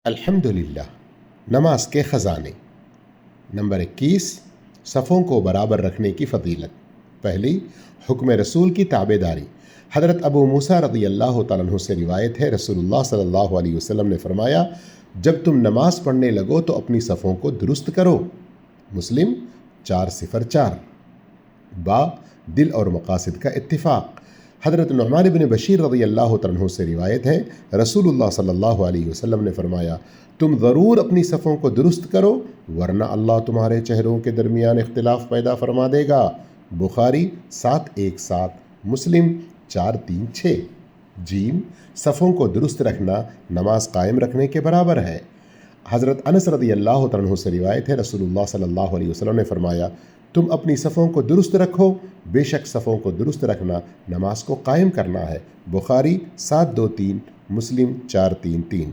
अल्हम्दुलिल्लाह। नमाज के ख़जाने। नंबर 21, सफ़ों को बराबर रखने की फ़जीलत। पहली, हुक्म रसूल की ताबेदारी। हज़रत अबू मूसा रज़ी अल्लाह तआला अन्हु से रिवायत है, रसूलुल्लाह सल्लल्लाहु अलैहि वसल्लम ने फ़रमाया, जब तुम नमाज़ पढ़ने लगो तो अपनी सफ़ों को दुरुस्त करो। मुस्लिम 404। बा, दिल और मकासद का इत्तिफ़ाक़। हज़रत नुअमान इब्न बशीर रज़ी अल्लाह तआला अन्हु से रिवायत है, रसूलुल्लाह सल्लल्लाहु अलैहि वसल्लम ने फ़रमाया, तुम ज़रूर अपनी सफ़ों को दुरुस्त करो, वरना अल्लाह तुम्हारे चेहरों के दरमियान इख्तिलाफ़ पैदा फरमा देगा। बुखारी 717, मुस्लिम 436। जीम, सफ़ों को दुरुस्त रखना नमाज कायम रखने के बराबर है। हज़रत अनस रज़ी अल्लाह तआला अन्हु से रिवायत है, रसूलुल्लाह सल्लल्लाहु अलैहि वसल्लम ने फ़रमाया, तुम अपनी सफ़ों को दुरुस्त रखो, बेशक सफ़ों को दुरुस्त रखना नमाज को कायम करना है। बुखारी 723, मुस्लिम 433।